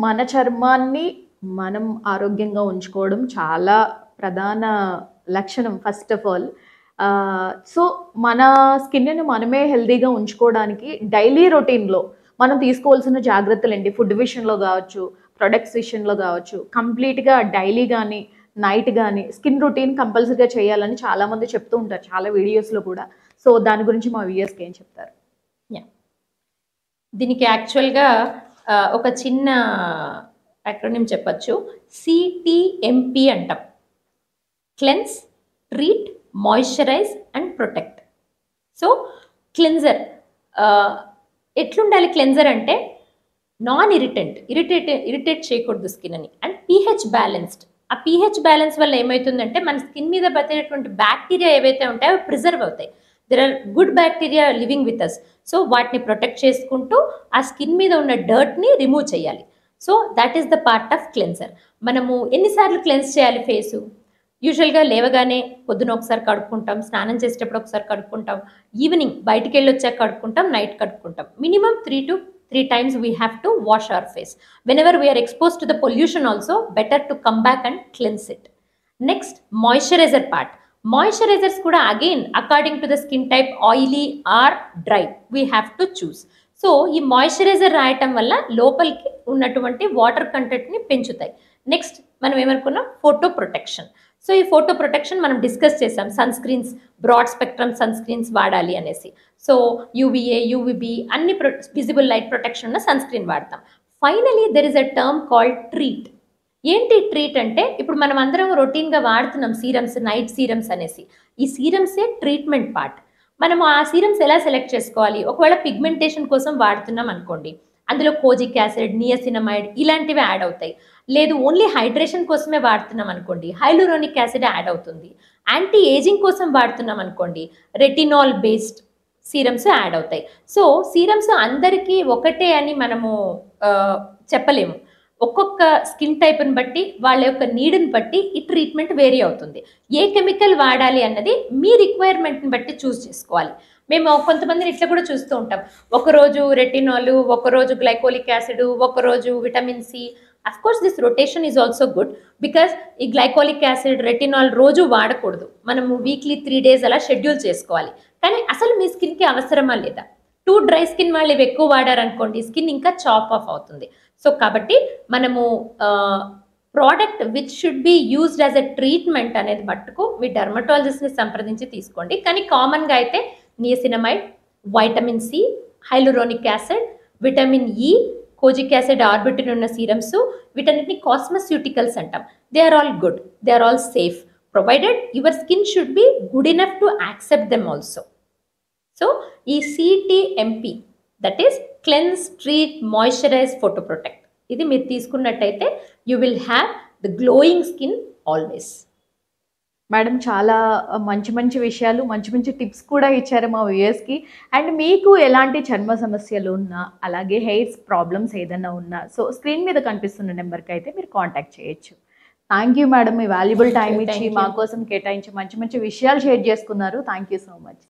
మన చర్మాన్ని మనం ఆరోగ్యంగా ఉంచుకోవడం చాలా ప్రధాన లక్షణం ఫస్ట్ ఆఫ్ ఆల్. సో, మన స్కిన్‌ని మనమే హెల్తీగా ఉంచుకోవడానికి డైలీ రొటీన్‌లో మనం తీసుకోవాల్సిన జాగ్రత్తలేంటి? ఫుడ్ విషయంలో గావచ్చు, ప్రొడక్ట్స్ విషయంలో గావచ్చు, కంప్లీట్‌గా డైలీ గానీ, నైట్ గానీ స్కిన్ రొటీన్ కంపల్సరీగా చేయాలని చాలామంది చెప్తూ ఉంటారు. చాలా వీడియోస్‌లో కూడా. సో, దాని గురించి మా వ్యూయర్స్‌కి ఏం చెప్తారు? యాహ్! దీనికి యాక్చువల్‌గా ఒక చిన్న అక్రోనిమ్ చెప్పొచ్చు. CTMP అంటాం. Cleanse, treat, moisturise and protect. So, cleanser ఎట్లుండాలి క్లెన్జర్ అంటే నాన్ ఇరిటేట్ చేయకూడదు స్కిన్ని. And pH balanced. ఆ pH బ్యాలెన్స్ వల్ల ఏమైతుందంటే మన స్కిన్ మీద బతికేటువంటి బ్యాక్టీరియా ఏవైతే ఉంటాయో అవి ప్రిజర్వ్ అవుతాయి. There are good bacteria living with us. So, వాటిని ప్రొటెక్ట్ చేసుకుంటూ ఆ స్కిన్ మీద ఉన్న డర్ట్‌ని రిమూవ్ చేయాలి. So, that is the part of cleanser. మనము ఎన్నిసార్లు క్లెన్స్ చేయాలి ఫేసు? యూజువల్‌గా లేవగానే పొద్దున ఒకసారి కడుక్కుంటాం, స్నానం చేసేటప్పుడు ఒకసారి కడుక్కుంటాం, ఈవినింగ్ బయటికెళ్ళొచ్చాక కడుక్కుంటాం, నైట్ కడుక్కుంటాం. Minimum 3 times we have to wash our face. Whenever we are exposed to the pollution also, better to come back and cleanse it. Next, moisturizer part. Moisturizers kuda again according to the skin type oily or dry we have to choose. So ఈ moisturiser రాయటం వల్ల లోపలికి ఉన్నటువంటి water కంటెంట్ని పెంచుతాయి. Next మనం ఏమనుకున్నాం, photo protection. So ఈ ఫోటో ప్రొటెక్షన్ మనం డిస్కస్ చేసాం. Sunscreens, broad spectrum sunscreens వాడాలి అనేసి. సో యూవీఏ, యూవీబీ అన్ని విజిబుల్ లైట్ ప్రొటెక్షన్ ఉన్న సన్ స్క్రీన్ వాడతాం. Finally there is a term called treat. ఏంటి ట్రీట్ అంటే, ఇప్పుడు మనం అందరం రొటీన్గా వాడుతున్నాం సీరమ్స్, నైట్ సీరమ్స్ అనేసి. ఈ సీరమ్సే ట్రీట్మెంట్ పార్ట్. మనం ఆ సీరమ్స్ ఎలా సెలెక్ట్ చేసుకోవాలి? ఒకవేళ పిగ్మెంటేషన్ కోసం వాడుతున్నాం అనుకోండి, అందులో కోజిక్ యాసిడ్, నియసినమైడ్ ఇలాంటివి యాడ్ అవుతాయి. లేదు ఓన్లీ హైడ్రేషన్ కోసమే వాడుతున్నాం అనుకోండి, హైలూరోనిక్ యాసిడ్ యాడ్ అవుతుంది. యాంటీ ఏజింగ్ కోసం వాడుతున్నాం అనుకోండి, రెటినాల్ బేస్డ్ సీరమ్స్ యాడ్ అవుతాయి. సో సీరమ్స్ అందరికీ ఒకటే అని మనము చెప్పలేము. ఒక్కొక్క స్కిన్ టైప్ని బట్టి, వాళ్ళ యొక్క నీడ్ని బట్టి ఈ ట్రీట్మెంట్ వేరీ అవుతుంది. ఏ కెమికల్ వాడాలి అన్నది మీ రిక్వైర్మెంట్ని బట్టి చూస్ చేసుకోవాలి. మేము కొంతమందిని ఇట్లా కూడా చూస్తూ ఉంటాం. ఒకరోజు రెటినాల్, ఒకరోజు గ్లైకోలిక్ యాసిడ్, ఒకరోజు vitamin C. Of course this rotation is also good, because ఈ గ్లైకోలిక్ యాసిడ్, రెటినాల్ రోజు వాడకూడదు. మనము వీక్లీ 3 days అలా షెడ్యూల్ చేసుకోవాలి. కానీ అసలు మీ స్కిన్కి అవసరమా లేదా? టూ డ్రై స్కిన్ వాళ్ళు ఇవి ఎక్కువ వాడారనుకోండి, స్కిన్ ఇంకా చాప్ ఆఫ్ అవుతుంది. సో కాబట్టి మనము product which should be used as a treatment అనేది మట్టుకు మీ డర్మటాలజిస్ట్ని సంప్రదించి తీసుకోండి. కానీ కామన్గా అయితే niacinamide, vitamin C, hyaluronic acid, vitamin E, kojic acid, arbutin ఉన్న సీరమ్స్, వీటన్నిటిని కాస్మెస్యూటికల్స్ అంటాం. They are all good, they are all safe, provided your skin should be good enough to accept them also. So ఈ CTMP, that is cleanse, treat, moisturise, photo protect, ఇది మీరు తీసుకున్నట్టయితే you will have the glowing skin always. Madam చాలా మంచి మంచి విషయాలు, మంచి మంచి టిప్స్ కూడా ఇచ్చారు మా వ్యూయర్స్కి. అండ్ మీకు ఎలాంటి చర్మ సమస్యలు ఉన్నా, అలాగే హెయిర్స్ ప్రాబ్లమ్స్ ఏదైనా ఉన్నా, సో స్క్రీన్ మీద కనిపిస్తున్న నెంబర్కి అయితే మీరు కాంటాక్ట్ చేయొచ్చు. Thank you madam, me valuable time ఇచ్చి మా కోసం కేటాయించి మంచి మంచి విషయాలు షేర్ చేసుకున్నారు. Thank you so much.